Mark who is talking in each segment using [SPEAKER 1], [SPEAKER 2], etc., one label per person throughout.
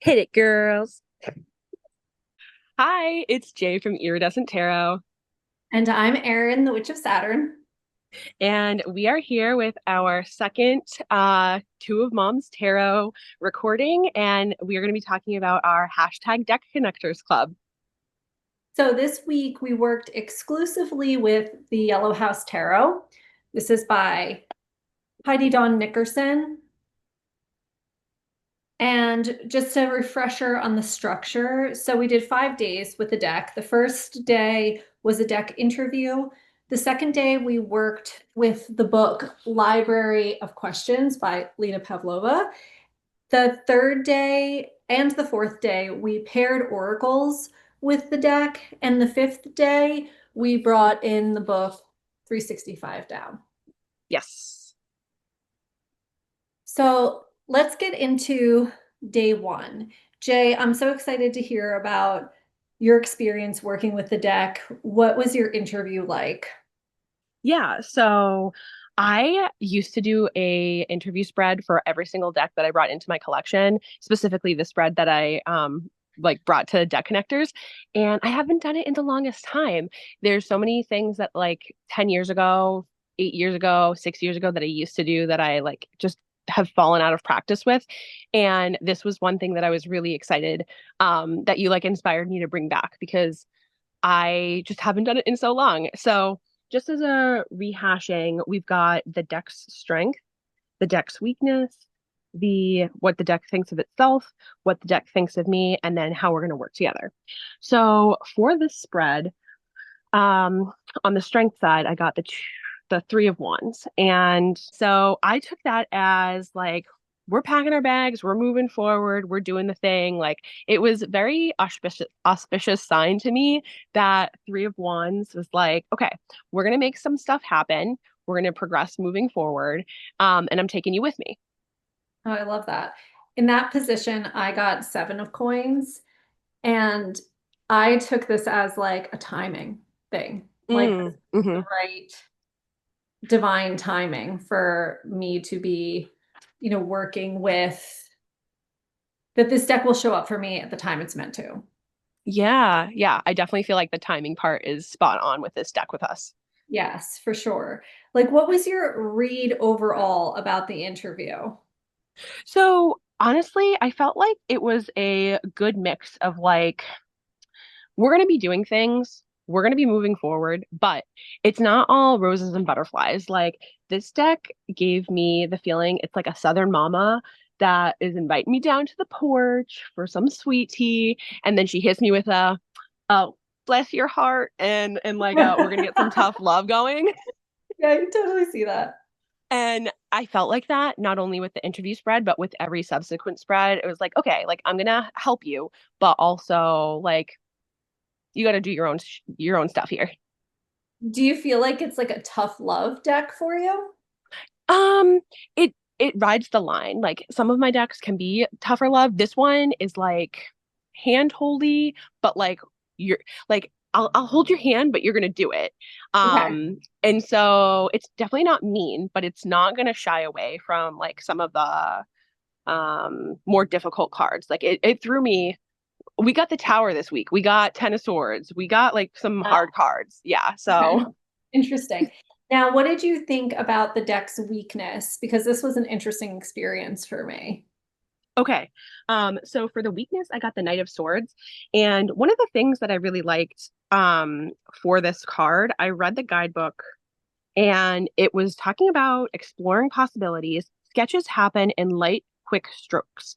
[SPEAKER 1] Hit it, girls.
[SPEAKER 2] Hi, it's Jay from Iridescent Tarot,
[SPEAKER 3] And I'm Erin, the Witch of Saturn.
[SPEAKER 2] and we are here with our second Two of Moms Tarot recording, and we are going to be talking about our hashtag Deck Connectors Club.
[SPEAKER 3] So this week we worked exclusively with the Yellow House Tarot. This is by Heidi Dawn Nickerson. And just a refresher on the structure. So we did 5 days with the deck. The first day was a deck interview. The second day we worked with the book Library of Questions by Lena Pavlova. The third day and the fourth day, we paired oracles with the deck. And the fifth day, we brought in the book 365 down.
[SPEAKER 2] Yes.
[SPEAKER 3] So let's get into day one. Jay, I'm so excited to hear about your experience working with the deck. What was your interview like?
[SPEAKER 2] Yeah, so I used to do a interview spread for every single deck that I brought into my collection, specifically the spread that I brought to Deck Connectors, and I haven't done it in the longest time. There's so many things that like 10 years ago, 8 years ago, 6 years ago that I used to do that I like just have fallen out of practice with. And this was one thing that I was really excited that you like inspired me to bring back because I just haven't done it in so long. So just as a rehashing, we've got the deck's strength, the deck's weakness, the what the deck thinks of itself, what the deck thinks of me, and then how we're going to work together. So for this spread, on the strength side, I got the three of wands, and so I took that as like we're packing our bags, we're moving forward, we're doing the thing. Like it was very auspicious sign to me that three of wands was like, okay, we're gonna make some stuff happen. We're gonna progress moving forward, and I'm taking you with me.
[SPEAKER 3] Oh, I love that. In that position, I got 7 of coins, and I took this as like a timing thing, like the
[SPEAKER 2] Mm-hmm.
[SPEAKER 3] right divine timing for me to be, working with that this deck will show up for me at the time it's meant to.
[SPEAKER 2] Yeah, yeah. I definitely feel like the timing part is spot on with this deck with us.
[SPEAKER 3] Yes, for sure. Like, what was your read overall about the interview?
[SPEAKER 2] So honestly, I felt like it was a good mix of like, we're going to be doing things, we're going to be moving forward, but it's not all roses and butterflies. Like, this deck gave me the feeling it's like a Southern mama that is inviting me down to the porch for some sweet tea. And then she hits me with oh, bless your heart. And like, we're going to get some tough love going.
[SPEAKER 3] Yeah, I can totally see that.
[SPEAKER 2] And I felt like that not only with the interview spread, but with every subsequent spread. It was like, okay, like I'm gonna help you, but also like you got to do your own stuff here.
[SPEAKER 3] Do you feel like it's like a tough love deck for you?
[SPEAKER 2] Um, it rides the line. Like some of my decks can be tougher love. This one is like hand holdy, but like you're like I'll hold your hand, but you're gonna do it.
[SPEAKER 3] Okay.
[SPEAKER 2] And so it's definitely not mean, but it's not gonna shy away from like some of the more difficult cards. Like it threw me. We got the tower this week. We got ten of swords. We got like some
[SPEAKER 3] Uh,
[SPEAKER 2] hard cards. Yeah.
[SPEAKER 3] okay.
[SPEAKER 2] So
[SPEAKER 3] Interesting. Now, what did you think about the deck's weakness? Because this was an interesting experience for me.
[SPEAKER 2] okay. So for the weakness, I got the Knight of Swords. And one of the things that I really liked for this card, I read the guidebook and it was talking about exploring possibilities. Sketches happen in light, quick strokes.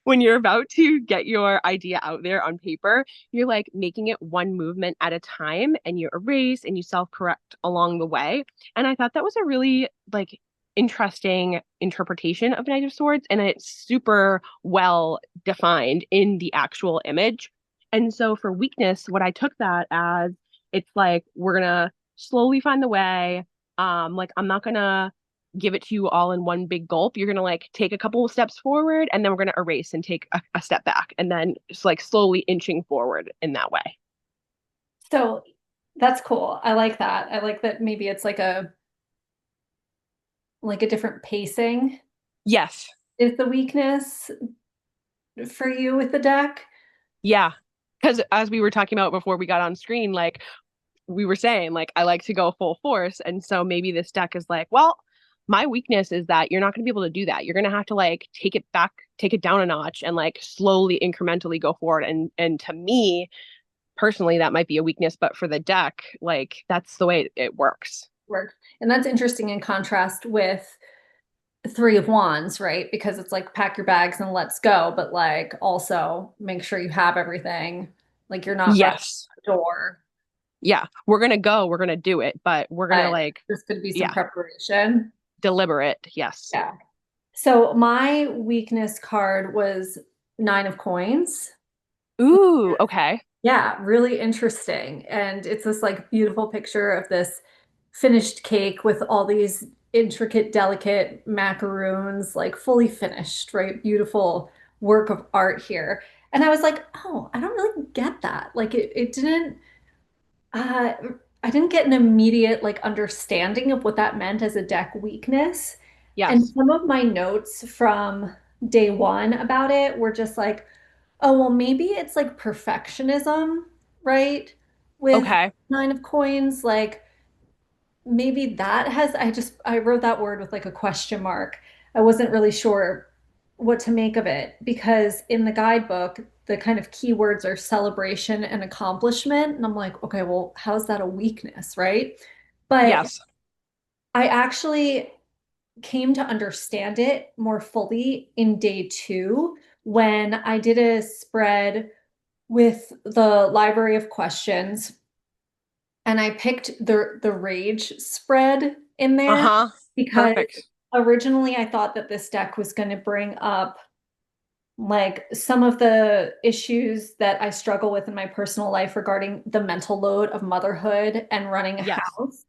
[SPEAKER 2] When you're about to get your idea out there on paper, you're like making it one movement at a time and you erase and you self-correct along the way. And I thought that was a really like interesting interpretation of Knight of Swords, and it's super well defined in the actual image. And so for weakness, what I took that as it's like we're gonna slowly find the way. Like I'm not gonna give it to you all in one big gulp. You're gonna like take a couple of steps forward and then we're gonna erase and take a step back and then just like slowly inching forward in that way.
[SPEAKER 3] So that's cool. I like that. I like that maybe it's like a different pacing
[SPEAKER 2] Yes.
[SPEAKER 3] is the weakness. for you with the deck?
[SPEAKER 2] Yeah. Because as we were talking about before we got on screen, like we were saying, like I like to go full force. And so maybe this deck is like, well, my weakness is that you're not going to be able to do that. You're going to have to like take it back, take it down a notch and like slowly incrementally go forward. And to me personally, that might be a weakness, but for the deck, like that's the way it works.
[SPEAKER 3] Work. And that's interesting in contrast with Three of Wands, right? Because it's like pack your bags and let's go, but like also make sure you have everything. Like you're not rushing
[SPEAKER 2] Yes.
[SPEAKER 3] the door,
[SPEAKER 2] Yeah. We're going to go, we're going to do it, but we're going to
[SPEAKER 3] but
[SPEAKER 2] like,
[SPEAKER 3] there's going to be some
[SPEAKER 2] yeah,
[SPEAKER 3] preparation.
[SPEAKER 2] deliberate. Yes.
[SPEAKER 3] Yeah. So my weakness card was Nine of Coins.
[SPEAKER 2] Ooh, okay.
[SPEAKER 3] Yeah, really interesting. And it's this like beautiful picture of this finished cake with all these intricate, delicate macaroons, like fully finished, right? Beautiful work of art here. And I was like, oh, I don't really get that. Like it didn't uh I didn't get an immediate like understanding of what that meant as a deck weakness. And
[SPEAKER 2] Yes.
[SPEAKER 3] some of my notes from day one about it were just like, oh, well, maybe it's like perfectionism, right? With
[SPEAKER 2] Okay.
[SPEAKER 3] Nine of Coins, like maybe that has, I wrote that word with like a question mark. I wasn't really sure what to make of it because in the guidebook, the kind of keywords are celebration and accomplishment. And I'm like, okay, well, how's that a weakness, right? But
[SPEAKER 2] Yes.
[SPEAKER 3] I actually came to understand it more fully in day two when I did a spread with the library of questions and I picked the rage spread in there
[SPEAKER 2] Uh-huh.
[SPEAKER 3] because
[SPEAKER 2] Perfect.
[SPEAKER 3] originally I thought that this deck was going to bring up like some of the issues that I struggle with in my personal life regarding the mental load of motherhood and running a
[SPEAKER 2] Yes.
[SPEAKER 3] house.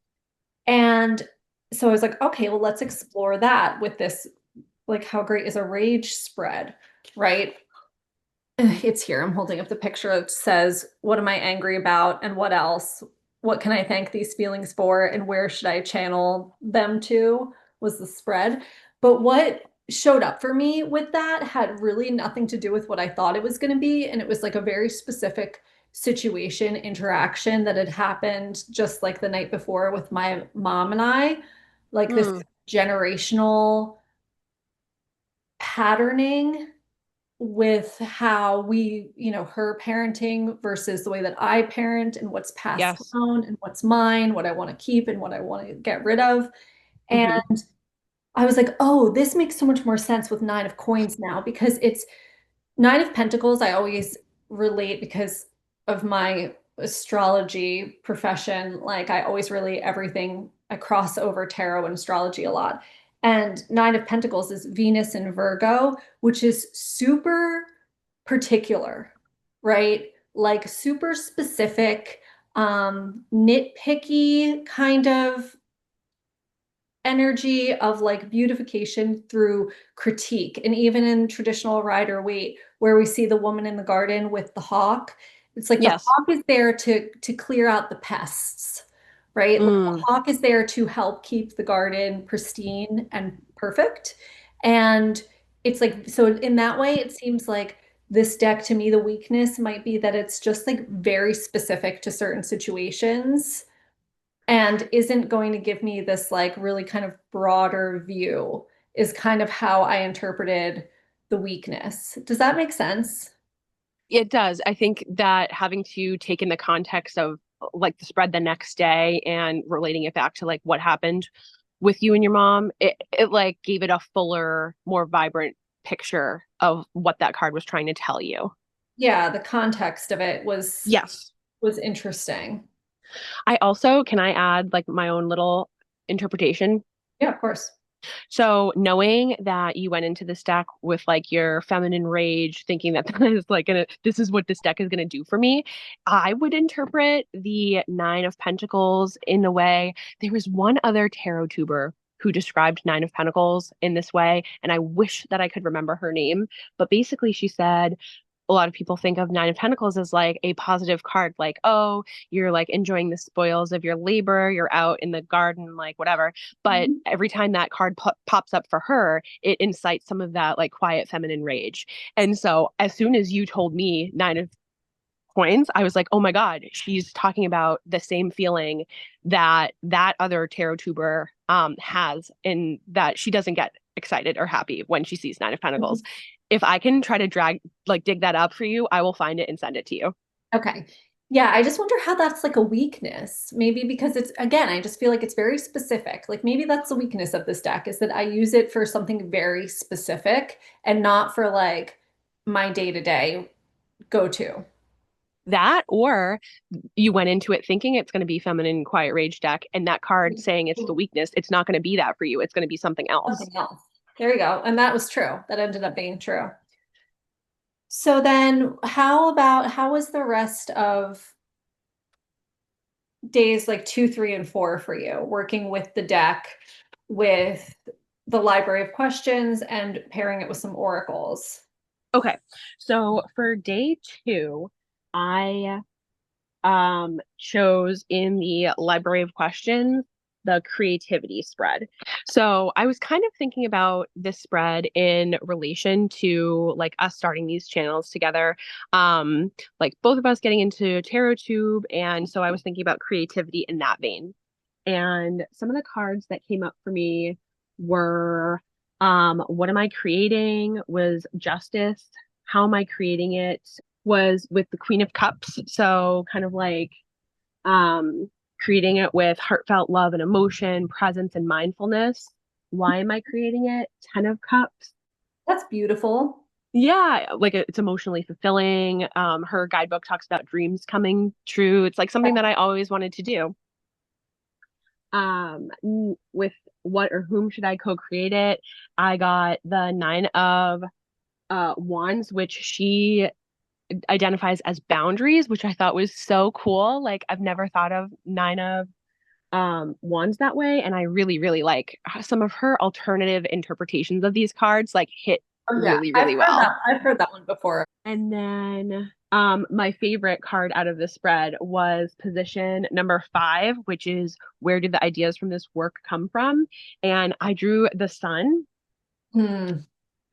[SPEAKER 3] And so I was like, okay, well, let's explore that with this. Like, how great is a rage spread, right? It's here. I'm holding up the picture. It says, what am I angry about and what else? What can I thank these feelings for and where should I channel them to? Was the spread. But what showed up for me with that had really nothing to do with what I thought it was going to be. And it was like a very specific situation, interaction that had happened just like the night before with my mom and I, like this
[SPEAKER 2] Mm,
[SPEAKER 3] generational patterning with how we, her parenting versus the way that I parent and what's passed
[SPEAKER 2] yes.
[SPEAKER 3] down and what's mine, what I want to keep and what I want to get rid of. And
[SPEAKER 2] Hmm.
[SPEAKER 3] I was like, oh, this makes so much more sense with Nine of Coins now because it's Nine of Pentacles. I always relate because of my astrology profession. Like I always relate everything. I cross over tarot and astrology a lot. And Nine of Pentacles is Venus in Virgo, which is super particular, right? Like super specific, nitpicky kind of energy of like beautification through critique. And even in traditional Rider Waite, where we see the woman in the garden with the hawk, it's like the
[SPEAKER 2] Yes.
[SPEAKER 3] hawk is there to clear out the pests, right? Like the
[SPEAKER 2] Mm,
[SPEAKER 3] hawk is there to help keep the garden pristine and perfect. And it's like, so in that way, it seems like this deck to me, the weakness might be that it's just like very specific to certain situations and isn't going to give me this like really kind of broader view is kind of how I interpreted the weakness. Does that make sense?
[SPEAKER 2] it does. I think that having to take in the context of like the spread the next day and relating it back to like what happened with you and your mom, it like gave it a fuller, more vibrant picture of what that card was trying to tell you.
[SPEAKER 3] Yeah, the context of it
[SPEAKER 2] Yes.
[SPEAKER 3] was interesting.
[SPEAKER 2] I also, can I add like my own little interpretation?
[SPEAKER 3] Yeah, of course.
[SPEAKER 2] So knowing that you went into this deck with like your feminine rage, thinking that that is like gonna, this is what this deck is gonna do for me, I would interpret the Nine of Pentacles in the way. There was one other tarot tuber who described Nine of Pentacles in this way, and I wish that I could remember her name. But basically, she said a lot of people think of Nine of Pentacles as like a positive card, like, oh, you're like enjoying the spoils of your labor, you're out in the garden, like whatever. But
[SPEAKER 3] Mhm.
[SPEAKER 2] every time that card pops up for her, it incites some of that like quiet feminine rage. And so as soon as you told me Nine of Coins, I was like, oh my God, she's talking about the same feeling that that other tarot tuber has, in that she doesn't get excited or happy when she sees Nine of Pentacles. If I can try to dig that up for you, I will find it and send it to you.
[SPEAKER 3] Okay. Yeah, I just wonder how that's like a weakness. Maybe because it's, again, I just feel like it's very specific. Like maybe that's the weakness of this deck is that I use it for something very specific and not for like my day-to-day go-to.
[SPEAKER 2] That, or you went into it thinking it's going to be feminine quiet rage deck, and that card saying it's the weakness, it's not going to be that for you. It's going to be something else.
[SPEAKER 3] Something else. There you go. And that was true. That ended up being true. So then how was the rest of days like 2, 3, and 4 for you, working with the deck, with the library of questions and pairing it with some oracles?
[SPEAKER 2] Okay. So for day two, I chose in the library of questions the creativity spread. So I was kind of thinking about this spread in relation to like us starting these channels together, like both of us getting into tarotube, and so I was thinking about creativity in that vein. And some of the cards that came up for me were, what am I creating? Was justice. How am I creating it? Was with the Queen of Cups. So kind of like creating it with heartfelt love and emotion, presence and mindfulness. Why am I creating it? Ten of Cups.
[SPEAKER 3] That's beautiful.
[SPEAKER 2] Yeah, like it's emotionally fulfilling. Her guidebook talks about dreams coming true. It's like something that I always wanted to do. With what or whom should I co-create it? I got the Nine of Wands, which she identifies as boundaries, which I thought was so cool. Like I've never thought of Nine of Wands that way, and I really, really like some of her alternative interpretations of these cards, like hit
[SPEAKER 3] Oh yeah,
[SPEAKER 2] really, really well.
[SPEAKER 3] I've heard that one before.
[SPEAKER 2] And then my favorite card out of the spread was position number 5, which is where did the ideas from this work come from? And I drew the sun.
[SPEAKER 3] Hmm.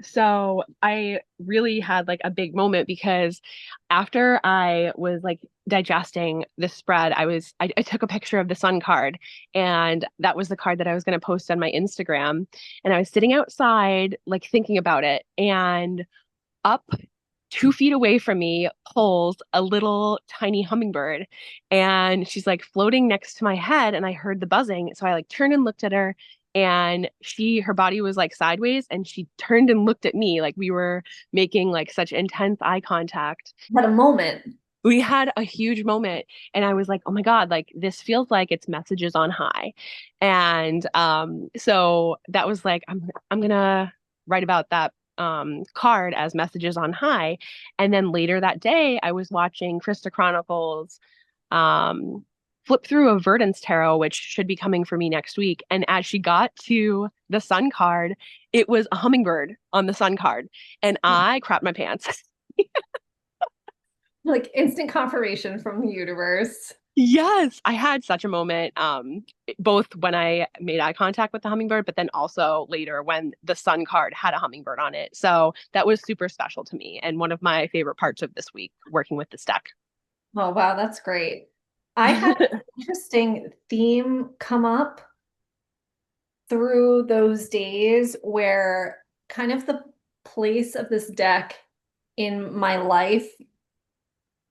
[SPEAKER 2] So I really had like a big moment because after I was like digesting this spread, I took a picture of the sun card, and that was the card that I was going to post on my Instagram. And I was sitting outside like thinking about it, and up 2 feet away from me pulls a little tiny hummingbird, and she's like floating next to my head, and I heard the buzzing, so I like turned and looked at her, and her body was like sideways, and she turned and looked at me like we were making like such intense eye contact.
[SPEAKER 3] Had a moment.
[SPEAKER 2] We had a huge moment, and I was like, oh my God, like this feels like it's messages on high. And so that was like, I'm gonna write about that card as messages on high. And then later that day I was watching Krista Chronicles um flip through a Verdance tarot, which should be coming for me next week. And as she got to the sun card, it was a hummingbird on the sun card, and I crapped my pants.
[SPEAKER 3] Like instant confirmation from the universe.
[SPEAKER 2] Yes, I had such a moment, both when I made eye contact with the hummingbird, but then also later when the sun card had a hummingbird on it. So that was super special to me, and one of my favorite parts of this week working with this deck.
[SPEAKER 3] Oh wow, that's great. I had an interesting theme come up through those days where kind of the place of this deck in my life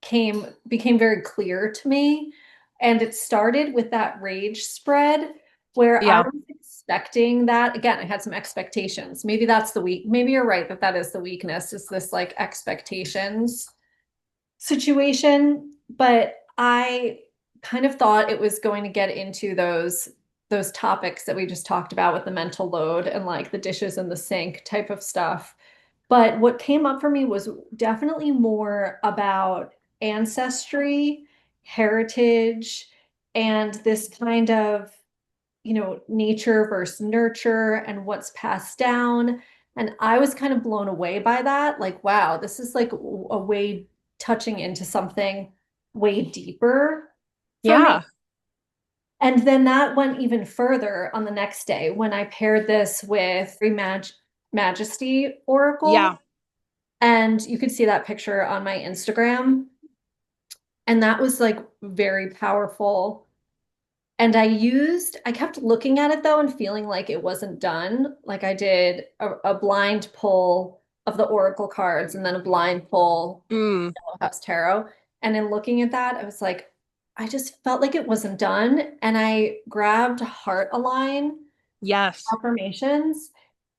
[SPEAKER 3] became very clear to me. And it started with that rage spread where I
[SPEAKER 2] Yeah.
[SPEAKER 3] was expecting that. Again, I had some expectations. Maybe that's the weak. Maybe you're right that that is the weakness, is this like expectations situation. But I kind of thought it was going to get into those topics that we just talked about with the mental load and like the dishes in the sink type of stuff. But what came up for me was definitely more about ancestry, heritage, and this kind of, nature versus nurture and what's passed down. And I was kind of blown away by that. Like, wow, this is like a way touching into something way deeper for me.
[SPEAKER 2] Yeah.
[SPEAKER 3] And then that went even further on the next day when I paired this with Majesty
[SPEAKER 2] Yeah.
[SPEAKER 3] Oracle. And you could see that picture on my Instagram. And that was like very powerful. And I kept looking at it though and feeling like it wasn't done. Like I did a blind pull of the Oracle cards and then a blind pull
[SPEAKER 2] Mm.
[SPEAKER 3] House Tarot. And in looking at that, I was like, I just felt like it wasn't done. And I grabbed Heart Align
[SPEAKER 2] Yes.
[SPEAKER 3] affirmations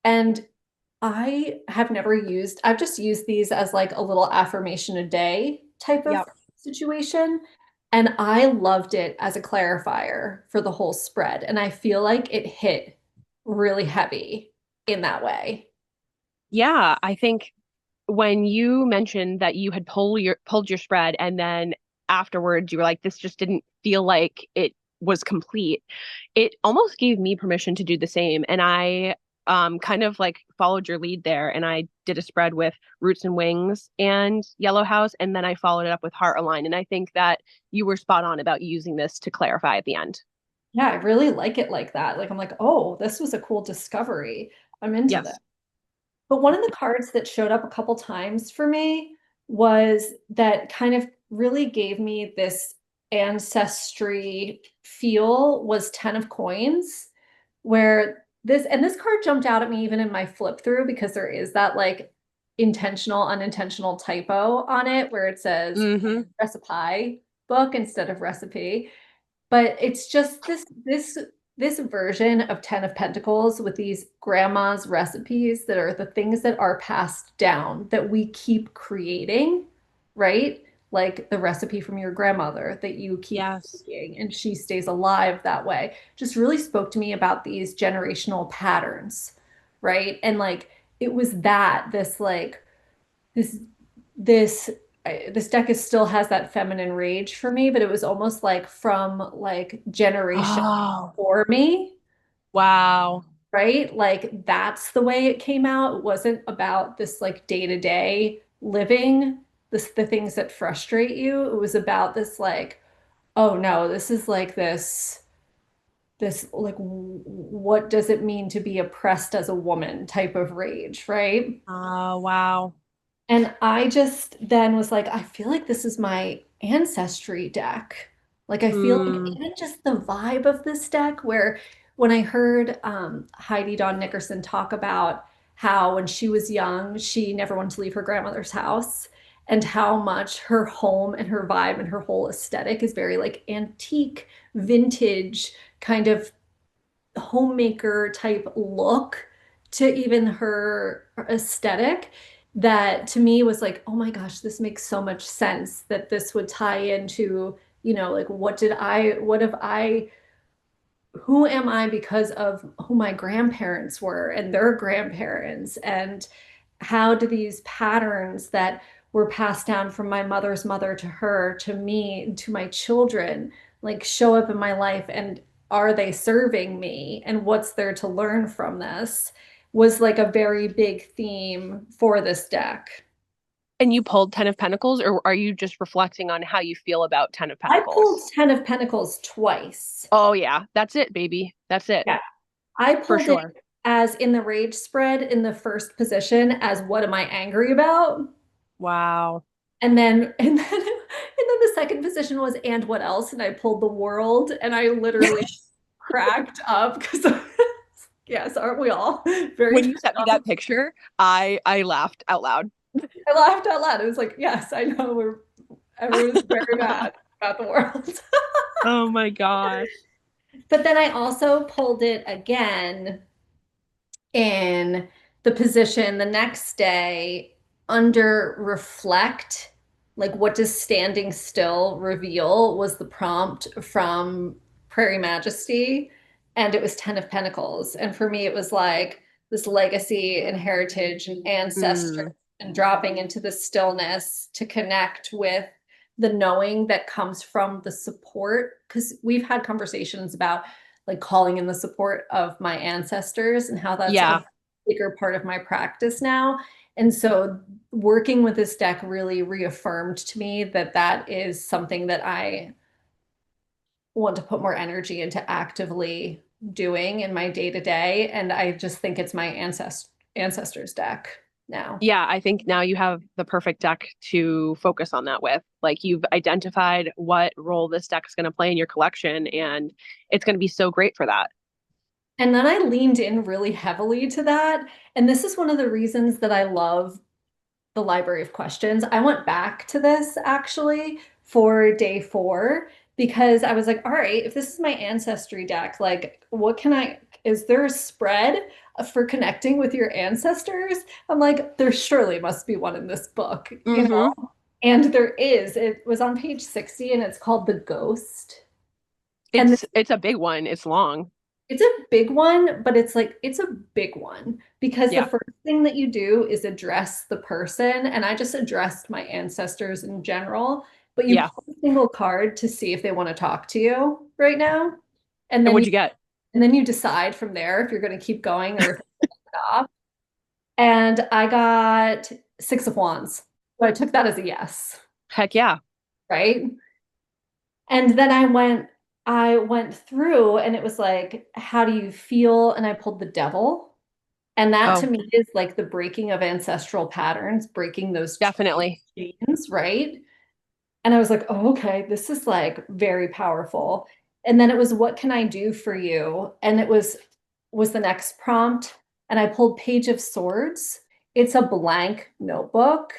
[SPEAKER 3] and I've just used these as like a little affirmation a day type of
[SPEAKER 2] Yep.
[SPEAKER 3] situation. And I loved it as a clarifier for the whole spread. And I feel like it hit really heavy in that way.
[SPEAKER 2] Yeah, I think when you mentioned that you had pulled your spread and then afterwards you were like, this just didn't feel like it was complete, it almost gave me permission to do the same. And I kind of like followed your lead there and I did a spread with Roots and Wings and Yellow House, and then I followed it up with Heart Align. And I think that you were spot on about using this to clarify at the end.
[SPEAKER 3] Yeah, I really like it like that. Like I'm like, oh, this was a cool discovery. I'm into this.
[SPEAKER 2] Yes.
[SPEAKER 3] But one of the cards that showed up a couple times for me was that kind of really gave me this ancestry feel was 10 of coins, where this card jumped out at me even in my flip through because there is that like intentional, unintentional typo on it where it says
[SPEAKER 2] Mm-hmm.
[SPEAKER 3] recipe book instead of recipe. But it's just this version of 10 of Pentacles with these grandma's recipes that are the things that are passed down that we keep creating, right? Like the recipe from your grandmother that you keep
[SPEAKER 2] Yes.
[SPEAKER 3] making and she stays alive that way. Just really spoke to me about these generational patterns, right? And like it was that this like this this this deck is still has that feminine rage for me, but it was almost like from like generation
[SPEAKER 2] Oh,
[SPEAKER 3] for me,
[SPEAKER 2] wow.
[SPEAKER 3] right? Like that's the way it came out. It wasn't about this like day-to-day living, the things that frustrate you. It was about this like, oh no, this is like this like what does it mean to be oppressed as a woman type of rage, right?
[SPEAKER 2] Oh, wow.
[SPEAKER 3] And I just then was like, I feel like this is my ancestry deck. Like I feel like
[SPEAKER 2] Mm.
[SPEAKER 3] even just the vibe of this deck, where when I heard Heidi Dawn Nickerson talk about how when she was young, she never wanted to leave her grandmother's house, and how much her home and her vibe and her whole aesthetic is very like antique, vintage, kind of homemaker type look to even her aesthetic, that to me was like, oh my gosh, this makes so much sense that this would tie into, like what have I, who am I because of who my grandparents were and their grandparents, and how do these patterns that were passed down from my mother's mother to her to me to my children like show up in my life, and are they serving me and what's there to learn from this, was like a very big theme for this deck.
[SPEAKER 2] And you pulled Ten of Pentacles, or are you just reflecting on how you feel about Ten of
[SPEAKER 3] I pulled
[SPEAKER 2] Pentacles?
[SPEAKER 3] 10 of Pentacles twice.
[SPEAKER 2] Oh, yeah. That's it, baby. That's it.
[SPEAKER 3] Yeah. I
[SPEAKER 2] For
[SPEAKER 3] pulled it
[SPEAKER 2] sure.
[SPEAKER 3] as in the rage spread in the first position as what am I angry about?
[SPEAKER 2] Wow.
[SPEAKER 3] And then the second position was and what else? And I pulled the world and I literally cracked up because yes, aren't we all very
[SPEAKER 2] When
[SPEAKER 3] turned
[SPEAKER 2] you sent me
[SPEAKER 3] on?
[SPEAKER 2] that picture, I laughed out loud.
[SPEAKER 3] I laughed out loud. It was like, yes, I know everyone's very mad about the world.
[SPEAKER 2] Oh my gosh.
[SPEAKER 3] But then I also pulled it again in the position the next day under reflect, like what does standing still reveal, was the prompt from Prairie Majesty, and it was 10 of Pentacles. And for me it was like this legacy and heritage and ancestry
[SPEAKER 2] Mm.
[SPEAKER 3] and dropping into the stillness to connect with the knowing that comes from the support, because we've had conversations about like calling in the support of my ancestors and how that's a
[SPEAKER 2] Yeah.
[SPEAKER 3] bigger part of my practice now. And so working with this deck really reaffirmed to me that that is something that I want to put more energy into actively doing in my day to day. And I just think it's my ancestors deck now.
[SPEAKER 2] Yeah, I think now you have the perfect deck to focus on that with. Like you've identified what role this deck is going to play in your collection, and it's going to be so great for that.
[SPEAKER 3] And then I leaned in really heavily to that. And this is one of the reasons that I love the Library of Questions. I went back to this actually for day 4 because I was like, all right, if this is my ancestry deck, like what can is there a spread for connecting with your ancestors? I'm like, there surely must be one in this book, you
[SPEAKER 2] Mm-hmm.
[SPEAKER 3] know? And there is. It was on page 60 and it's called The Ghost. And
[SPEAKER 2] It's a big one. It's long.
[SPEAKER 3] it's a big one, but it's like it's a big one because the
[SPEAKER 2] Yeah.
[SPEAKER 3] first thing that you do is address the person. And I just addressed my ancestors in general, but you
[SPEAKER 2] Yeah.
[SPEAKER 3] pull a single card to see if they want to talk to you right now. And
[SPEAKER 2] And
[SPEAKER 3] then
[SPEAKER 2] what'd
[SPEAKER 3] you
[SPEAKER 2] you get?
[SPEAKER 3] and then you decide from there if you're going to keep going or if you stop. And I got 6 of Wands. So I took that as a yes,
[SPEAKER 2] Heck yeah.
[SPEAKER 3] right? And then I went through and it was like, how do you feel? And I pulled the Devil. And that to
[SPEAKER 2] Oh,
[SPEAKER 3] me is like the breaking of ancestral patterns, breaking those
[SPEAKER 2] definitely.
[SPEAKER 3] chains, right? And I was like, oh, okay, this is like very powerful. And then it was, what can I do for you? And it was the next prompt. And I pulled Page of Swords. It's a blank notebook.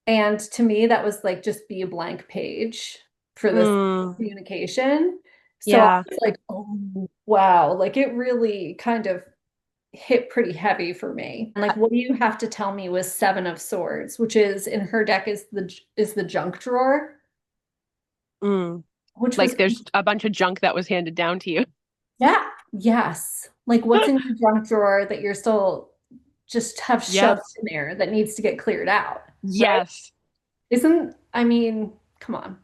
[SPEAKER 3] And to me, that was like just be a blank page for this
[SPEAKER 2] Mm,
[SPEAKER 3] communication. So I
[SPEAKER 2] yeah.
[SPEAKER 3] was like, oh, wow. Like it really kind of hit pretty heavy for me. And like, what do you have to tell me was 7 of Swords, which is in her deck is the junk drawer,
[SPEAKER 2] Mm.
[SPEAKER 3] which was
[SPEAKER 2] Like there's a bunch of junk that was handed down to you.
[SPEAKER 3] yeah, yes. Like what's in your junk drawer that you're still just have shoved
[SPEAKER 2] Yes.
[SPEAKER 3] in there that needs to get cleared out, right?
[SPEAKER 2] Yes.
[SPEAKER 3] I mean, come on.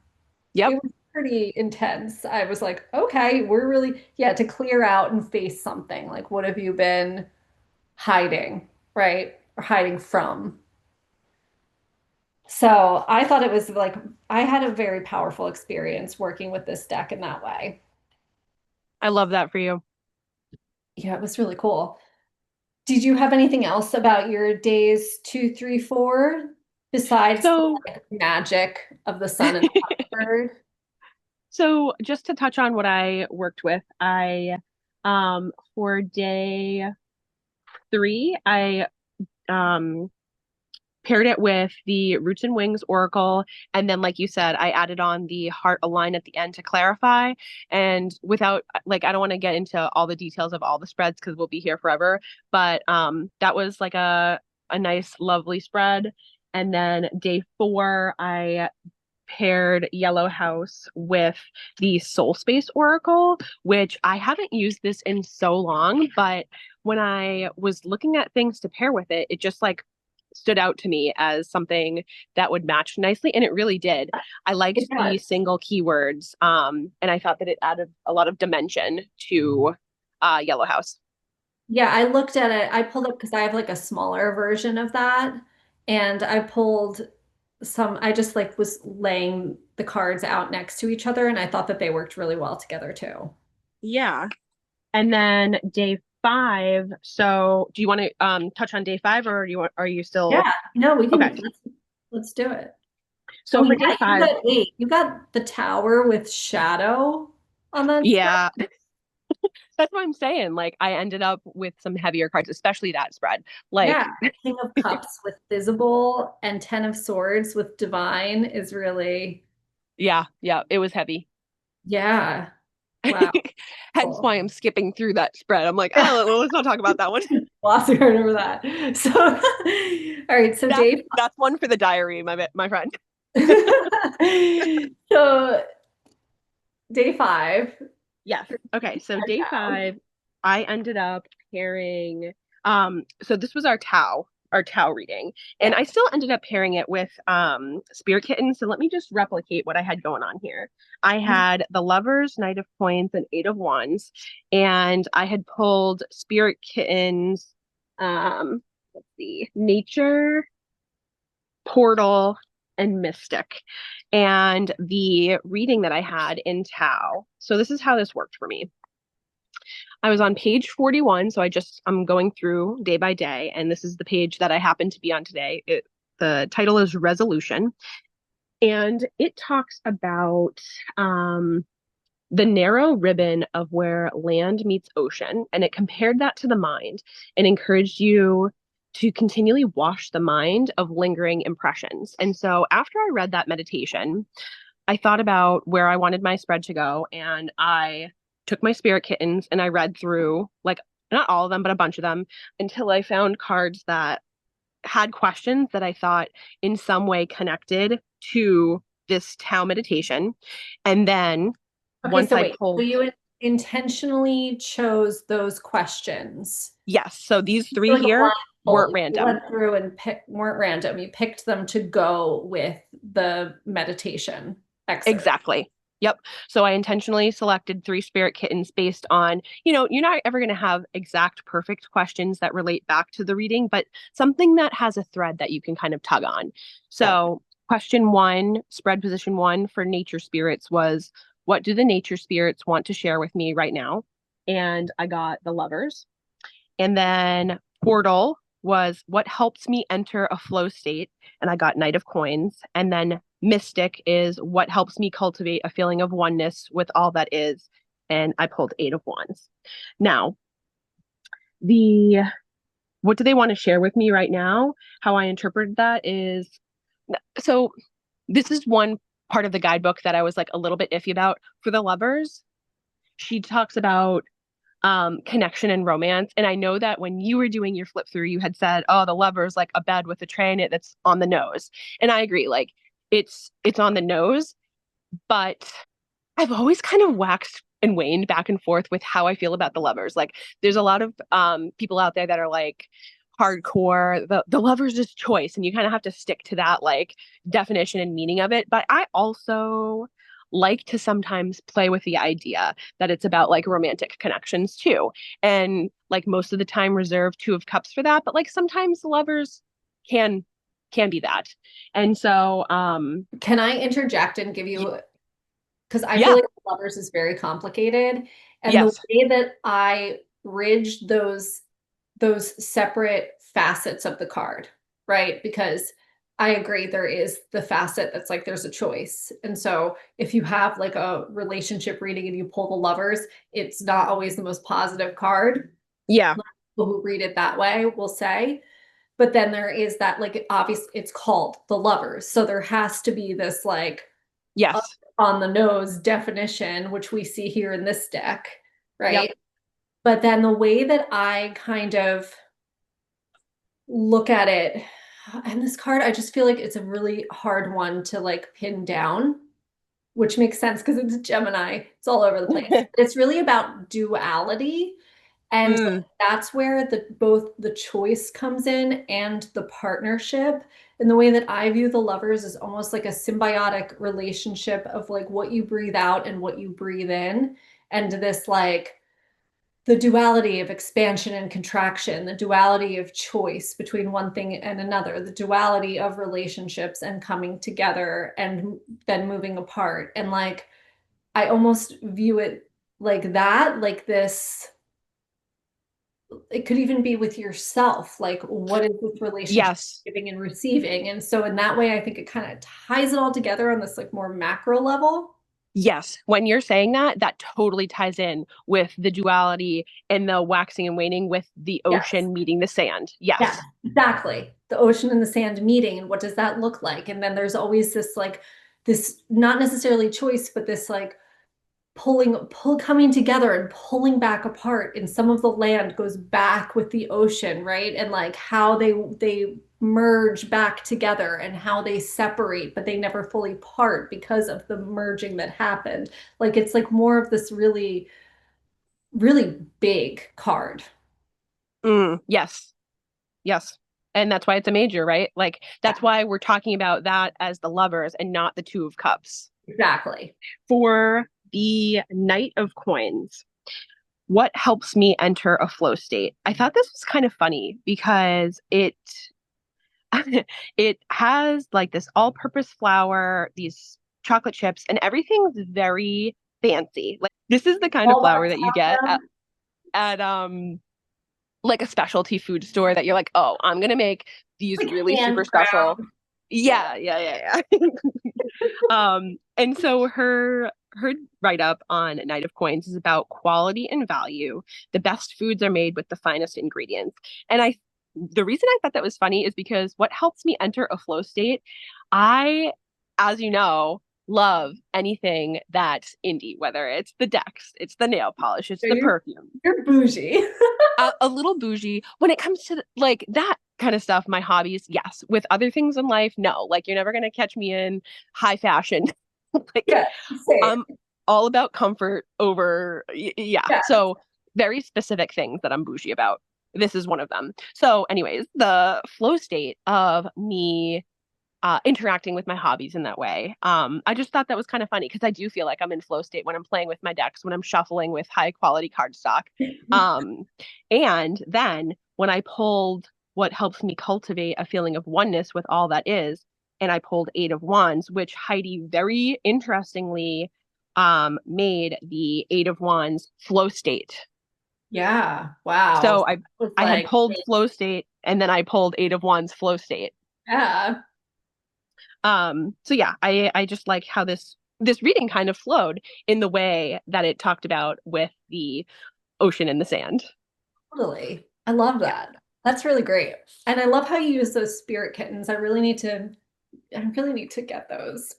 [SPEAKER 2] Yep.
[SPEAKER 3] It was pretty intense. I was like, okay, we're really, yeah, to clear out and face something. Like, what have you been hiding, right? Or hiding from? So I thought it was like, I had a very powerful experience working with this deck in that way.
[SPEAKER 2] I love that for you.
[SPEAKER 3] Yeah, it was really cool. Did you have anything else about your days 2, 3, 4 besides the
[SPEAKER 2] So,
[SPEAKER 3] like, magic of the sun and the bird?
[SPEAKER 2] so just to touch on what I worked with, I for day 3, I um paired it with the Roots and Wings Oracle. And then, like you said, I added on the Heart Align at the end to clarify. And without, like, I don't want to get into all the details of all the spreads because we'll be here forever. But that was like a nice, lovely spread. And then day 4, I paired Yellow House with the Soul Space Oracle, which I haven't used this in so long, but when I was looking at things to pair with it, it just like stood out to me as something that would match nicely, and it really did. I liked
[SPEAKER 3] Yeah.
[SPEAKER 2] the single keywords, and I thought that it added a lot of dimension to Yellow House.
[SPEAKER 3] Yeah, I looked at it. I pulled up because I have like a smaller version of that. And I pulled I just like was laying the cards out next to each other. And I thought that they worked really well together too.
[SPEAKER 2] Yeah. And then day 5. So, do you want to touch on day 5, or are you still
[SPEAKER 3] Yeah, no, we
[SPEAKER 2] okay?
[SPEAKER 3] can let's do it.
[SPEAKER 2] So
[SPEAKER 3] Oh
[SPEAKER 2] for
[SPEAKER 3] yeah,
[SPEAKER 2] day
[SPEAKER 3] you
[SPEAKER 2] 5,
[SPEAKER 3] got eight. You got the tower with shadow on that spread.
[SPEAKER 2] yeah, that's what I'm saying. Like I ended up with some heavier cards, especially that spread.
[SPEAKER 3] Yeah,
[SPEAKER 2] Like,
[SPEAKER 3] King of Cups with visible and 10 of Swords with divine is really,
[SPEAKER 2] yeah, yeah, it was heavy.
[SPEAKER 3] yeah. Wow.
[SPEAKER 2] Hence
[SPEAKER 3] Cool.
[SPEAKER 2] why I'm skipping through that spread. I'm like,
[SPEAKER 3] Yeah.
[SPEAKER 2] oh, let's not talk about that one.
[SPEAKER 3] Lots of remember that. So, all right. So,
[SPEAKER 2] That's
[SPEAKER 3] Dave.
[SPEAKER 2] that's one for the diary, my friend.
[SPEAKER 3] So, day 5.
[SPEAKER 2] Yes. Okay. So day
[SPEAKER 3] Down.
[SPEAKER 2] 5, I ended up pairing. So this was our Tao reading, and
[SPEAKER 3] Yeah.
[SPEAKER 2] I still ended up pairing it with Spirit Kitten. So let me just replicate what I had going on here. I had the Lovers, Knight of Coins, and 8 of Wands, and I had pulled Spirit Kittens. Let's see, nature, portal, and mystic. And the reading that I had in Tao. So this is how this worked for me. I was on page 41, so I'm going through day by day, and this is the page that I happen to be on today. The title is Resolution, and it talks about the narrow ribbon of where land meets ocean, and it compared that to the mind and encouraged you to continually wash the mind of lingering impressions. And so after I read that meditation, I thought about where I wanted my spread to go, and I took my spirit kittens and I read through, like, not all of them, but a bunch of them, until I found cards that had questions that I thought in some way connected to this Tao meditation. And then
[SPEAKER 3] Okay,
[SPEAKER 2] once
[SPEAKER 3] so
[SPEAKER 2] I
[SPEAKER 3] wait, so
[SPEAKER 2] pulled,
[SPEAKER 3] you intentionally chose those questions.
[SPEAKER 2] yes, so these
[SPEAKER 3] You're
[SPEAKER 2] three
[SPEAKER 3] like a
[SPEAKER 2] here weren't
[SPEAKER 3] blindfold. You
[SPEAKER 2] random.
[SPEAKER 3] went through and weren't random. You picked them to go with the meditation excerpt.
[SPEAKER 2] Exactly. Yep. So I intentionally selected three spirit kittens based on, you're not ever going to have exact perfect questions that relate back to the reading, but something that has a thread that you can kind of tug on.
[SPEAKER 3] Yeah.
[SPEAKER 2] So, question one, spread position one for nature spirits was, what do the nature spirits want to share with me right now? And I got the lovers. And then portal was, what helps me enter a flow state? And I got Knight of Coins. And then mystic is, what helps me cultivate a feeling of oneness with all that is? And I pulled Eight of Wands. Now, the what do they want to share with me right now? How I interpreted that is, so this is one part of the guidebook that I was like a little bit iffy about. For the lovers, she talks about connection and romance. And I know that when you were doing your flip through, you had said, "Oh, the lover's like a bed with a tray in it that's on the nose." And I agree, like it's on the nose, but I've always kind of waxed and waned back and forth with how I feel about the lovers. Like there's a lot of people out there that are like hardcore, the lover's just choice, and you kind of have to stick to that like definition and meaning of it. But I also like to sometimes play with the idea that it's about like romantic connections too. And like most of the time reserve two of cups for that, but like sometimes lovers can can be that. And so
[SPEAKER 3] Can I interject and give you, because I feel
[SPEAKER 2] yeah,
[SPEAKER 3] like lovers is very complicated. And the
[SPEAKER 2] yes.
[SPEAKER 3] way that I bridged those separate facets of the card, right? Because I agree there is the facet that's like there's a choice. And so if you have like a relationship reading and you pull the lovers, it's not always the most positive card.
[SPEAKER 2] Yeah.
[SPEAKER 3] People who read it that way will say. But then there is that like obvious it's called the lovers. So there has to be this like
[SPEAKER 2] Yes.
[SPEAKER 3] on the nose definition, which we see here in this deck,
[SPEAKER 2] Yep.
[SPEAKER 3] right? But then the way that I kind of look at it, and this card, I just feel like it's a really hard one to like pin down, which makes sense because it's Gemini. It's all over the place. It's really about duality. And
[SPEAKER 2] Mm,
[SPEAKER 3] that's where both the choice comes in and the partnership. And the way that I view the lovers is almost like a symbiotic relationship of like what you breathe out and what you breathe in. And this like the duality of expansion and contraction, the duality of choice between one thing and another, the duality of relationships and coming together and then moving apart. And like I almost view it like that, like this it could even be with yourself. Like, what is this relationship
[SPEAKER 2] yes.
[SPEAKER 3] giving and receiving? And so in that way, I think it kind of ties it all together on this like more macro level.
[SPEAKER 2] Yes. When you're saying that, that totally ties in with the duality and the waxing and waning with the
[SPEAKER 3] Yes.
[SPEAKER 2] ocean meeting the sand.
[SPEAKER 3] Yeah,
[SPEAKER 2] Yes.
[SPEAKER 3] exactly. The ocean and the sand meeting. And what does that look like? And then there's always this like this not necessarily choice, but this like coming together and pulling back apart, and some of the land goes back with the ocean, right? And like how they merge back together and how they separate but they never fully part because of the merging that happened. Like it's like more of this really really big card.
[SPEAKER 2] Yes. Yes. And that's why it's a major, right? Like
[SPEAKER 3] Yeah,
[SPEAKER 2] that's why we're talking about that as the lovers and not the two of cups.
[SPEAKER 3] exactly.
[SPEAKER 2] For the Knight of Coins, what helps me enter a flow state? I thought this was kind of funny because it has like this all-purpose flour, these chocolate chips, and everything's very fancy. Like this is the kind of
[SPEAKER 3] All
[SPEAKER 2] flour
[SPEAKER 3] that
[SPEAKER 2] that you get
[SPEAKER 3] saffron,
[SPEAKER 2] at like a specialty food store that you're like, oh, I'm gonna make these
[SPEAKER 3] like
[SPEAKER 2] really super
[SPEAKER 3] hand
[SPEAKER 2] special.
[SPEAKER 3] ground. Yeah.
[SPEAKER 2] Yeah. And so her write up on Night of Coins is about quality and value. The best foods are made with the finest ingredients. And the reason I thought that was funny is because what helps me enter a flow state, I, as you know, love anything that's indie, whether it's the decks, it's the nail polish, it's
[SPEAKER 3] So
[SPEAKER 2] the perfume.
[SPEAKER 3] you're bougie.
[SPEAKER 2] A little bougie when it comes to like that kind of stuff. My hobbies, yes. With other things in life, no. Like you're never gonna catch me in high fashion. Like
[SPEAKER 3] Yeah, same.
[SPEAKER 2] I'm all about comfort over, yeah.
[SPEAKER 3] Yeah.
[SPEAKER 2] So very specific things that I'm bougie about. This is one of them. So, anyways, the flow state of me interacting with my hobbies in that way. I just thought that was kind of funny because I do feel like I'm in flow state when I'm playing with my decks, when I'm shuffling with high quality cardstock. Um, and then when I pulled what helps me cultivate a feeling of oneness with all that is, and I pulled Eight of Wands, which Heidi very interestingly made the Eight of Wands flow state.
[SPEAKER 3] Yeah. Wow.
[SPEAKER 2] So
[SPEAKER 3] So
[SPEAKER 2] I
[SPEAKER 3] it was
[SPEAKER 2] I had
[SPEAKER 3] like,
[SPEAKER 2] pulled flow state and then I pulled Eight of Wands flow state.
[SPEAKER 3] yeah,
[SPEAKER 2] So yeah, I just like how this reading kind of flowed in the way that it talked about with the ocean and the sand.
[SPEAKER 3] totally. I love
[SPEAKER 2] Yeah.
[SPEAKER 3] that. That's really great. And I love how you use those spirit kittens. I really need to get those.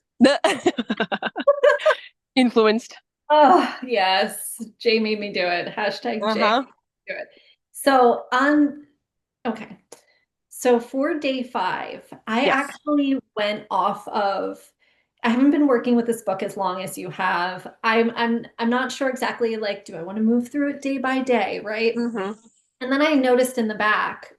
[SPEAKER 2] Influenced.
[SPEAKER 3] Oh, yes. Jay made me do it. Hashtag Jay
[SPEAKER 2] Uh-huh.
[SPEAKER 3] do it. So on okay. So for day 5, I
[SPEAKER 2] Yes.
[SPEAKER 3] actually went off of I haven't been working with this book as long as you have. I'm not sure exactly like do I want to move through it day by day, right?
[SPEAKER 2] Hmm.
[SPEAKER 3] And then I noticed in the back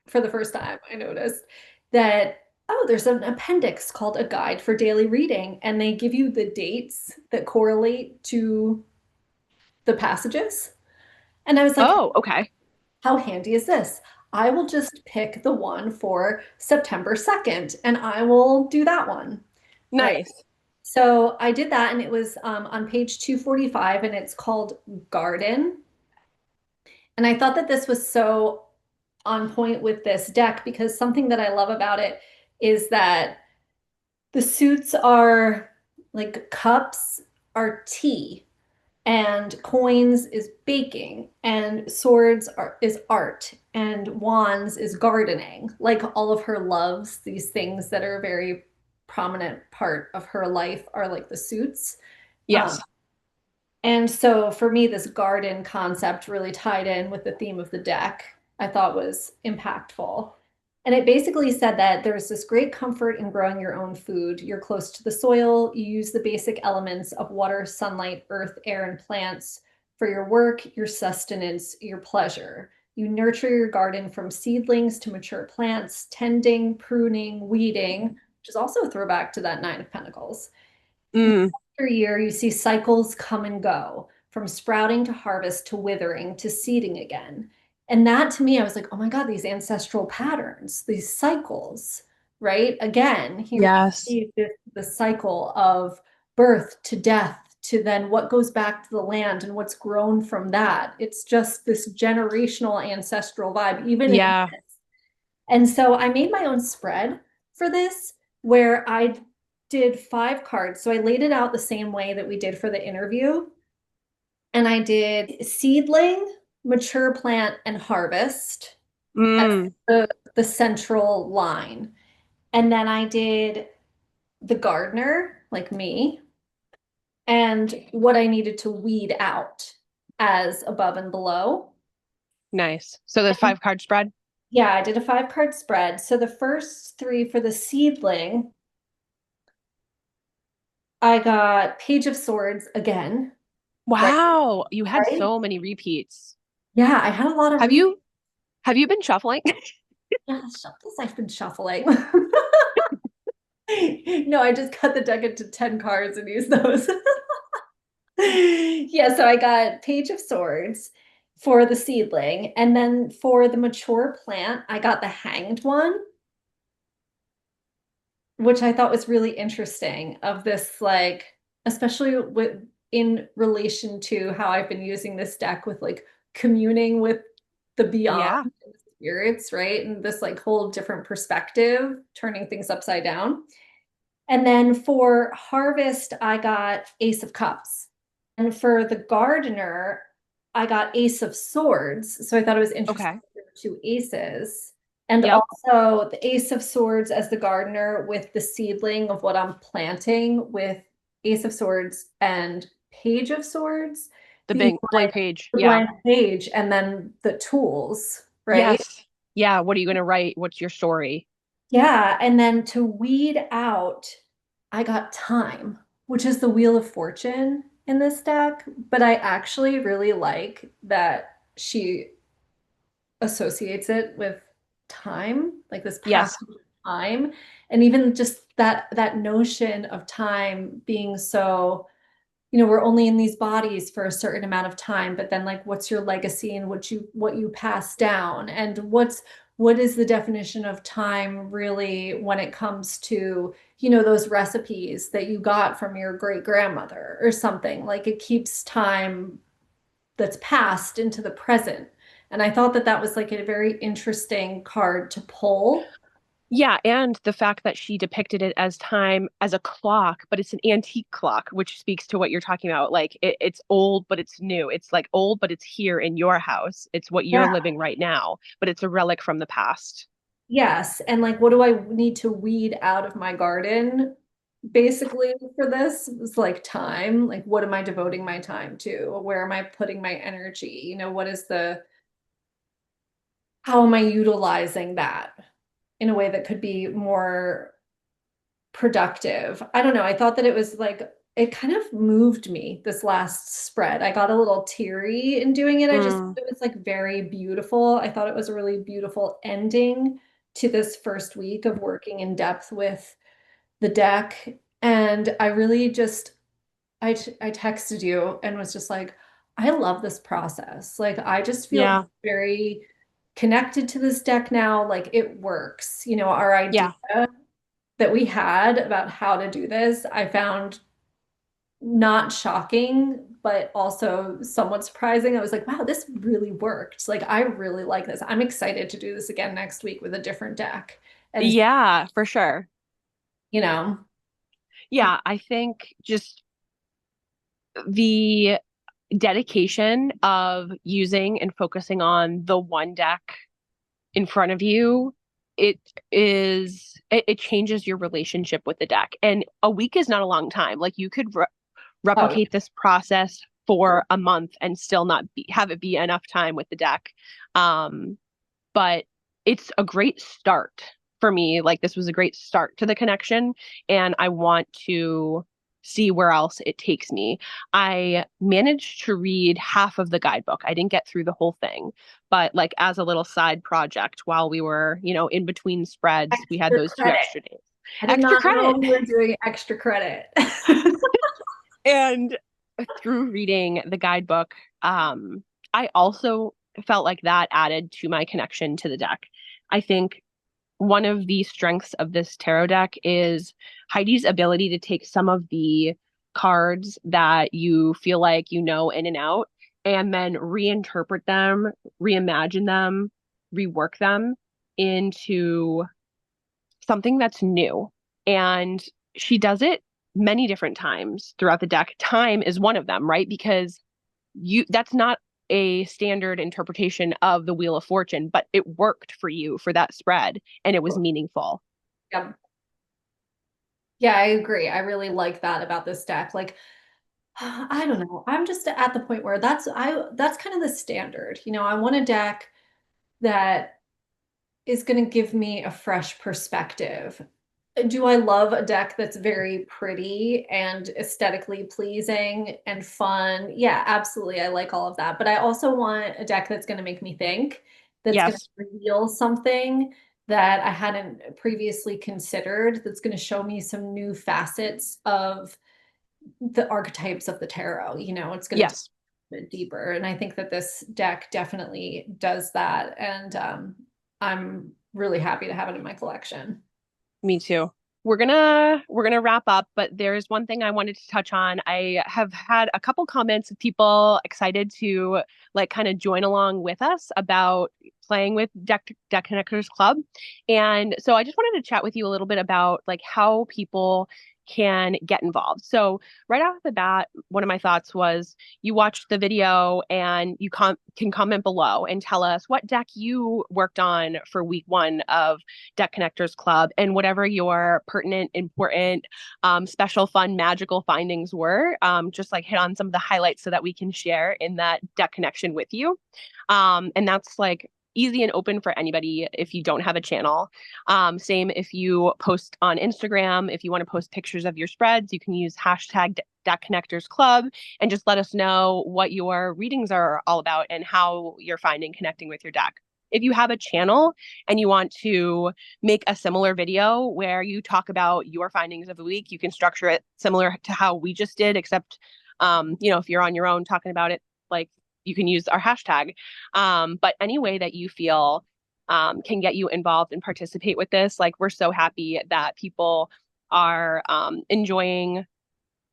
[SPEAKER 3] for the first time, I noticed that oh, there's an appendix called a guide for daily reading and they give you the dates that correlate to the passages. And I was like,
[SPEAKER 2] Oh, okay.
[SPEAKER 3] how handy is this? I will just pick the one for September 2nd and I will do that one. Right.
[SPEAKER 2] Nice.
[SPEAKER 3] So I did that and it was on page 245 and it's called Garden. And I thought that this was so on point with this deck because something that I love about it is that the suits are like cups are tea and coins is baking and swords is art and wands is gardening like all of her loves these things that are a very prominent part of her life are like the suits um,
[SPEAKER 2] Yes.
[SPEAKER 3] and so for me this garden concept really tied in with the theme of the deck I thought was impactful and it basically said that there's this great comfort in growing your own food. You're close to the soil. You use the basic elements of water, sunlight, earth, air, and plants for your work, your sustenance, your pleasure. You nurture your garden from seedlings to mature plants, tending, pruning, weeding, which is also a throwback to that Nine of Pentacles.
[SPEAKER 2] Mm,
[SPEAKER 3] Year after year, you see cycles come and go from sprouting to harvest to withering to seeding again. And that to me, I was like, oh my God, these ancestral patterns, these cycles, right? Again, here we
[SPEAKER 2] yes.
[SPEAKER 3] see the cycle of birth to death to then what goes back to the land and what's grown from that. It's just this generational ancestral vibe, even in
[SPEAKER 2] Yeah.
[SPEAKER 3] this. And so I made my own spread for this where I did 5 cards. So I laid it out the same way that we did for the interview. And I did seedling, mature plant, and harvest as
[SPEAKER 2] Mm,
[SPEAKER 3] the central line. And then I did the gardener, like me, and what I needed to weed out as above and below.
[SPEAKER 2] nice. So the
[SPEAKER 3] And
[SPEAKER 2] 5 card spread?
[SPEAKER 3] yeah, I did a 5 card spread. So the first 3 for the seedling, I got Page of Swords again, right?
[SPEAKER 2] Wow, you had
[SPEAKER 3] Right?
[SPEAKER 2] so many repeats.
[SPEAKER 3] Yeah, I had a lot of
[SPEAKER 2] Have
[SPEAKER 3] repeats.
[SPEAKER 2] you have you been shuffling?
[SPEAKER 3] Yeah, this I've been shuffling. No, I just cut the deck into 10 cards and used those. Yeah, so I got Page of Swords. for the seedling. And then for the mature plant, I got the hanged one, which I thought was really interesting of this, like, especially with in relation to how I've been using this deck with like communing with the beyond
[SPEAKER 2] Yeah.
[SPEAKER 3] and the spirits, right? And this like whole different perspective, turning things upside down. And then for harvest, I got Ace of Cups. And for the gardener, I got Ace of Swords. So I thought it was interesting
[SPEAKER 2] Okay.
[SPEAKER 3] there were two aces. And
[SPEAKER 2] Yep.
[SPEAKER 3] also the Ace of Swords as the gardener with the seedling of what I'm planting with Ace of Swords and Page of Swords
[SPEAKER 2] The
[SPEAKER 3] being
[SPEAKER 2] blank
[SPEAKER 3] like
[SPEAKER 2] page.
[SPEAKER 3] the
[SPEAKER 2] Yeah.
[SPEAKER 3] blank page and then the tools, right?
[SPEAKER 2] Yes. Yeah. What are you going to write? What's your story?
[SPEAKER 3] Yeah, and then to weed out, I got time, which is the Wheel of Fortune in this deck, but I actually really like that she associates it with time, like this
[SPEAKER 2] Yes.
[SPEAKER 3] passage of time, and even just that notion of time being so, we're only in these bodies for a certain amount of time, but then like what's your legacy and what you pass down, and what is the definition of time really when it comes to, those recipes that you got from your great grandmother or something. Like it keeps time that's passed into the present. And I thought that that was like a very interesting card to pull.
[SPEAKER 2] Yeah, and the fact that she depicted it as time as a clock, but it's an antique clock, which speaks to what you're talking about. Like it's old, but it's new. It's like old, but it's here in your house. It's what you're
[SPEAKER 3] Yeah.
[SPEAKER 2] living right now, but it's a relic from the past.
[SPEAKER 3] Yes. And like, what do I need to weed out of my garden? Basically, for this, it's like time. Like, what am I devoting my time to? Where am I putting my energy? What is how am I utilizing that in a way that could be more productive? I don't know. I thought that it was like, it kind of moved me this last spread. I got a little teary in doing it.
[SPEAKER 2] Mm,
[SPEAKER 3] It was like very beautiful. I thought it was a really beautiful ending to this first week of working in depth with the deck. And I really just, I texted you and was just like, I love this process. Like, I just feel
[SPEAKER 2] yeah,
[SPEAKER 3] very connected to this deck now. Like, it works. Our idea
[SPEAKER 2] yeah,
[SPEAKER 3] that we had about how to do this, I found not shocking, but also somewhat surprising. I was like, wow, this really worked. Like, I really like this. I'm excited to do this again next week with a different deck. And,
[SPEAKER 2] yeah, for sure.
[SPEAKER 3] you know,
[SPEAKER 2] Yeah, I think just the dedication of using and focusing on the one deck in front of you, it changes your relationship with the deck. And a week is not a long time. Like you could
[SPEAKER 3] oh, yeah.
[SPEAKER 2] replicate this process for a month and still not have it be enough time with the deck. Um, but it's a great start for me. Like this was a great start to the connection, and I want to see where else it takes me. I managed to read half of the guidebook. I didn't get through the whole thing, but like as a little side project while we were, in between spreads, we had
[SPEAKER 3] Extra
[SPEAKER 2] those two
[SPEAKER 3] credit.
[SPEAKER 2] extra days.
[SPEAKER 3] I did
[SPEAKER 2] Extra
[SPEAKER 3] not know
[SPEAKER 2] credit.
[SPEAKER 3] we were doing extra credit.
[SPEAKER 2] And through reading the guidebook, I also felt like that added to my connection to the deck. I think one of the strengths of this tarot deck is Heidi's ability to take some of the cards that you feel like you know in and out and then reinterpret them, reimagine them, rework them into something that's new. And she does it many different times throughout the deck. Time is one of them, right? Because that's not a standard interpretation of the Wheel of Fortune, but it worked for you for that spread and it was meaningful.
[SPEAKER 3] Yeah. Yeah, I agree. I really like that about this deck. Like, I don't know. I'm just at the point where that's kind of the standard. I want a deck that is going to give me a fresh perspective. Do I love a deck that's very pretty and aesthetically pleasing and fun? Yeah, absolutely. I like all of that. But I also want a deck that's going to make me think, that's going to
[SPEAKER 2] Yes.
[SPEAKER 3] reveal something that I hadn't previously considered, that's going to show me some new facets of the archetypes of the tarot. It's going to
[SPEAKER 2] Yes.
[SPEAKER 3] bit deeper. And I think that this deck definitely does that. And I'm really happy to have it in my collection.
[SPEAKER 2] Me too. We're gonna wrap up, but there's one thing I wanted to touch on. I have had a couple comments of people excited to like kind of join along with us about playing with Deck Connectors Club. And so I just wanted to chat with you a little bit about like how people can get involved. So right off the bat, one of my thoughts was you watched the video and you can comment below and tell us what deck you worked on for week 1 of Deck Connectors Club and whatever your pertinent, important, special, fun, magical findings were. Just like hit on some of the highlights so that we can share in that deck connection with you. And that's like easy and open for anybody if you don't have a channel. Same if you post on Instagram, if you want to post pictures of your spreads, you can use hashtag Deck Connectors Club and just let us know what your readings are all about and how you're finding connecting with your deck. If you have a channel and you want to make a similar video where you talk about your findings of the week, you can structure it similar to how we just did, except, if you're on your own talking about it, like you can use our hashtag. But any way that you feel can get you involved and participate with this, like we're so happy that people are enjoying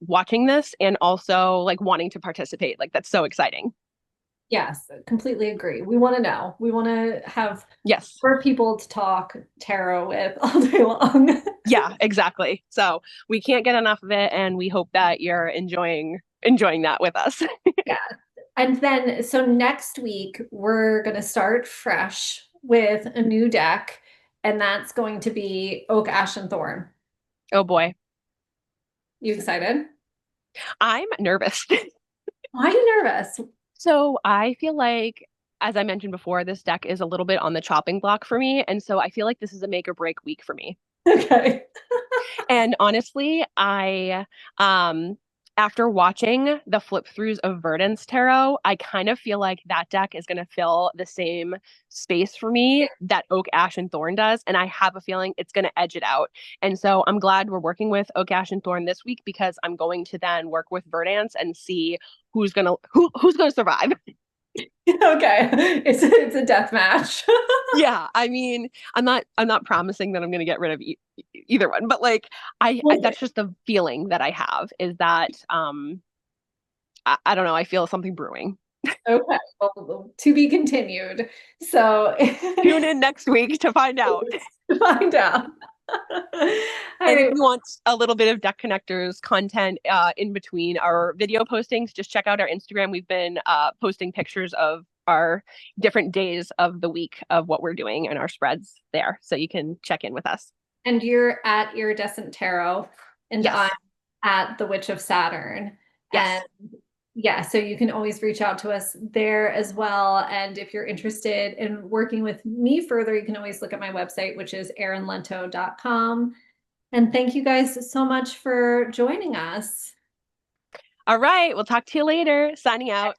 [SPEAKER 2] watching this and also like wanting to participate. Like that's so exciting.
[SPEAKER 3] Yes, completely agree. We want to know. We want to have
[SPEAKER 2] Yes.
[SPEAKER 3] more people to talk tarot with all day long.
[SPEAKER 2] Yeah, exactly. So we can't get enough of it, and we hope that you're enjoying that with us.
[SPEAKER 3] Yeah. And then, so next week, we're going to start fresh with a new deck, and that's going to be Oak, Ash, and Thorn.
[SPEAKER 2] Oh boy.
[SPEAKER 3] You excited?
[SPEAKER 2] I'm nervous.
[SPEAKER 3] Why are you nervous?
[SPEAKER 2] So I feel like, as I mentioned before, this deck is a little bit on the chopping block for me. And so I feel like this is a make or break week for me.
[SPEAKER 3] Okay.
[SPEAKER 2] And honestly, after watching the flip throughs of Verdance Tarot, I kind of feel like that deck is going to fill the same space for me that Oak, Ash, and Thorn does. And I have a feeling it's going to edge it out. And so I'm glad we're working with Oak, Ash, and Thorn this week because I'm going to then work with Verdance and see who's gonna survive.
[SPEAKER 3] Okay. It's a death match.
[SPEAKER 2] Yeah, I mean, I'm not promising that I'm going to get rid of either one, but like that's just the feeling that I have is that I don't know, I feel something brewing.
[SPEAKER 3] Okay. Well, to be continued. So
[SPEAKER 2] Tune in next week to find out.
[SPEAKER 3] to find out. All
[SPEAKER 2] And if
[SPEAKER 3] right.
[SPEAKER 2] you want a little bit of Deck Connectors content in between our video postings, just check out our Instagram. We've been posting pictures of our different days of the week of what we're doing and our spreads there. So you can check in with us.
[SPEAKER 3] And you're at Iridescent Tarot, and
[SPEAKER 2] Yes.
[SPEAKER 3] I'm at the Witch of Saturn.
[SPEAKER 2] Yes.
[SPEAKER 3] And yeah, so you can always reach out to us there as well. And if you're interested in working with me further, you can always look at my website, which is erinlento.com. And thank you guys so much for joining us.
[SPEAKER 2] All right. We'll talk to you later. Signing out.